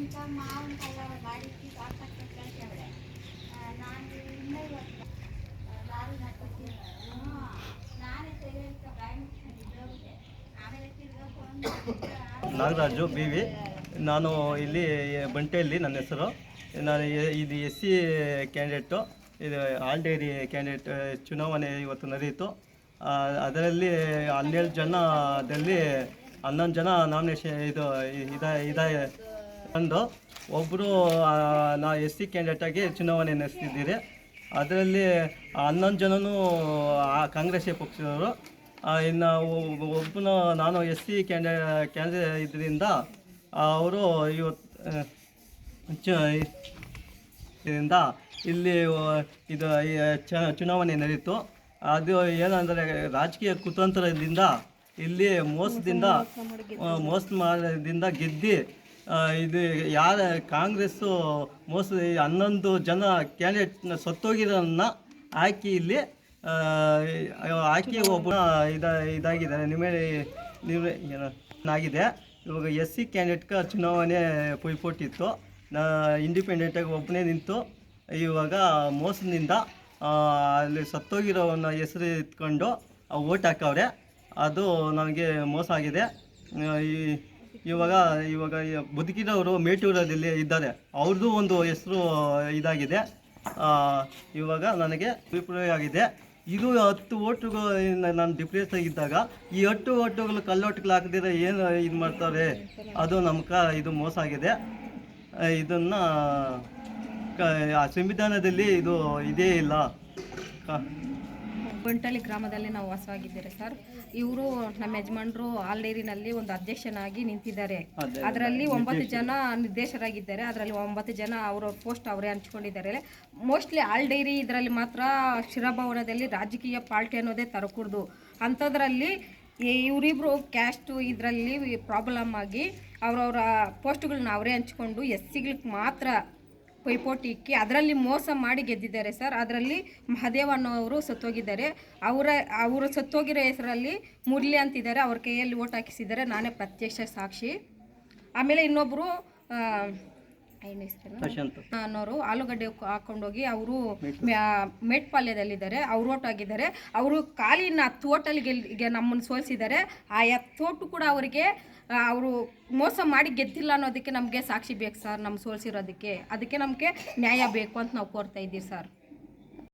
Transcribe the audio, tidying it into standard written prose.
ఇంకా మామిడికాయ వాడికి తోటకి కలిసేవాడే ನಾನು ಇನ್ನೂ ಇವತ್ತು ಲಾರಿ ನಟ್ಟಿದ್ದೆ ನಾನೇ ತೆಗೆದು ಪ್ರಯಾಣಿಸಿದ್ದೆ ಆಮೇಲೆ ತಿರ್ಗಾ ನಾಗರಾಜು ಬಿ ವಿ. ನಾನು ಇಲ್ಲಿ ಬಂಟೆಯಲ್ಲಿ ನನ್ನ ಹೆಸರು. ನಾನು ಇದು ಎಸ್ ಸಿ ಕ್ಯಾಂಡಿಡೇಟು. ಇದು ಆಲ್ ಡೈರಿ ಕ್ಯಾಂಡಿಡೇಟ್ ಚುನಾವಣೆ ಇವತ್ತು ನಡೆಯಿತು. ಅದರಲ್ಲಿ 12 ಜನದಲ್ಲಿ 11 ಜನ ನಾಮಿನೇಷನ್ ಇದಾಯ ತಂದು ಒಬ್ಬರು ನಾ ಎಸ್ ಸಿ ಕ್ಯಾಂಡಿಡೇಟಾಗಿ ಚುನಾವಣೆ ನಡೆಸ್ತಿದ್ದೀರಿ. ಅದರಲ್ಲಿ 11 ಜನನೂ ಕಾಂಗ್ರೆಸ್ ಪಕ್ಷದವರು. ಇನ್ನು ಒಬ್ಬನು ನಾನು ಎಸ್ ಸಿ ಕ್ಯಾಂಡಿಡೇಟ್ ಇದರಿಂದ ಅವರು ಇದರಿಂದ ಇಲ್ಲಿ ಇದು ಚುನಾವಣೆ ನಡೆಯಿತು. ಅದು ಏನಂದರೆ ರಾಜಕೀಯ ಕುತಂತ್ರದಿಂದ ಇಲ್ಲಿ ಮೋಸ ಮಾಡೋದ್ರಿಂದ ಗೆದ್ದು ಇದು ಯಾರ ಕಾಂಗ್ರೆಸ್ಸು ಮೋಸ 11 ಜನ ಕ್ಯಾಂಡಿಡೇಟ್ನ ಸತ್ತೋಗಿರೋನ್ನ ಹಾಕಿ ಇಲ್ಲಿ ಹಾಕಿ ಒಬ್ಬ ಇದಾಗಿದ್ದಾರೆ ಏನಾಗಿದೆ. ಇವಾಗ ಎಸ್ ಸಿ ಕ್ಯಾಂಡಿಡೇಟ್ಗೆ ಚುನಾವಣೆ ಪೈಪೋಟಿತ್ತು. ಇಂಡಿಪೆಂಡೆಂಟಾಗಿ ಒಬ್ಬನೇ ನಿಂತು ಇವಾಗ ಮೋಸದಿಂದ ಅಲ್ಲಿ ಸತ್ತೋಗಿರೋವನ್ನ ಹೆಸರು ಇಟ್ಕೊಂಡು ಓಟ್ ಹಾಕವ್ರೆ. ಅದು ನನಗೆ ಮೋಸ ಆಗಿದೆ. ಇವಾಗ ಬದುಕಿದವರು ಮೇಟೂರಲ್ಲಿ ಇದ್ದಾರೆ, ಅವ್ರದ್ದು ಒಂದು ಹೆಸರು ಇದಾಗಿದೆ. ಇವಾಗ ನನಗೆ ಅಭಿಪ್ರಾಯ ಆಗಿದೆ. ಇದು 10 ಓಟುಗಳು ನಾನು ಡಿಪ್ರೆಸ್ ಆಗಿದ್ದಾಗ ಈ 10 ಓಟುಗಳು ಕಲ್ಲೋಟುಗಳು ಹಾಕದಿರ ಏನು ಇದು ಮಾಡ್ತಾರೆ, ಅದು ಇದು ಮೋಸ ಆಗಿದೆ. ಇದನ್ನು ಸಂವಿಧಾನದಲ್ಲಿ ಇದು ಇದೇ ಇಲ್ಲ. ಬಂಟಳ್ಳಿ ಗ್ರಾಮದಲ್ಲಿ ನಾವು ವಾಸವಾಗಿದ್ದೇವೆ ಸರ್. ಇವರು ನಮ್ಮ ಯಜಮಾನರು ಆಲ್ ಡೈರಿನಲ್ಲಿ ಒಂದು ಅಧ್ಯಕ್ಷನಾಗಿ ನಿಂತಿದ್ದಾರೆ. ಅದರಲ್ಲಿ 9 ಜನ ನಿರ್ದೇಶಕರಾಗಿದ್ದಾರೆ. ಅದರಲ್ಲಿ 9 ಜನ ಅವರ ಪೋಸ್ಟ್ ಅವರೇ ಹಂಚ್ಕೊಂಡಿದ್ದಾರೆ. ಮೋಸ್ಟ್ಲಿ ಆಲ್ ಡೈರಿ ಇದರಲ್ಲಿ ಮಾತ್ರ ಶಿರಾಭವನದಲ್ಲಿ ರಾಜಕೀಯ ಪಾರ್ಟಿ ಅನ್ನೋದೇ ತರಕೂಡ್ದು. ಅಂಥದ್ರಲ್ಲಿ ಇವರಿಬ್ಬರು ಕ್ಯಾಸ್ಟು ಇದರಲ್ಲಿ ಪ್ರಾಬ್ಲಮ್ ಆಗಿ ಅವರವರ ಪೋಸ್ಟ್ಗಳನ್ನ ಅವರೇ ಹಂಚ್ಕೊಂಡು ಎಸ್ ಸಿಗಳಿಗೆ ಮಾತ್ರ ಪೈಪೋಟಿ ಇಕ್ಕಿ ಅದರಲ್ಲಿ ಮೋಸ ಮಾಡಿ ಗೆದ್ದಿದ್ದಾರೆ ಸರ್. ಅದರಲ್ಲಿ ಮಹದೇವ್ ಅನ್ನೋವರು ಸತ್ತೋಗಿದ್ದಾರೆ. ಅವರು ಸತ್ತೋಗಿರೋ ಹೆಸರಲ್ಲಿ ಮುರಳಿ ಅಂತಿದ್ದಾರೆ. ಅವ್ರ ಕೈಯಲ್ಲಿ ಓಟ್ ಹಾಕಿಸಿದ್ದಾರೆ. ನಾನೇ ಪ್ರತ್ಯಕ್ಷ ಸಾಕ್ಷಿ. ಆಮೇಲೆ ಇನ್ನೊಬ್ಬರು ಅನ್ನೋರು ಆಲೂಗಡ್ಡೆ ಹಾಕೊಂಡೋಗಿ ಅವರು ಮೇಟ್ಪಾಳ್ಯದಲ್ಲಿದ್ದಾರೆ. ಅವ್ರು ಓಟ್ ಆಗಿದ್ದಾರೆ. ಅವರು ಕಾಲಿನ 10 ಓಟಲ್ಲಿ ನಮ್ಮನ್ನು ಸೋಲಿಸಿದ್ದಾರೆ. ಆ 10 ಓಟು ಕೂಡ ಅವರಿಗೆ ಅವರು ಮೋಸ ಮಾಡಿ ಗೆದ್ದಿಲ್ಲ ಅನ್ನೋದಕ್ಕೆ ನಮಗೆ ಸಾಕ್ಷಿ ಬೇಕು ಸರ್. ನಮ್ಮ ಸೋಲಿಸಿರೋದಕ್ಕೆ ಅದಕ್ಕೆ ನಮಗೆ ನ್ಯಾಯ ಬೇಕು ಅಂತ ನಾವು ಕೋರ್ತಾ ಇದ್ದೀವಿ ಸರ್.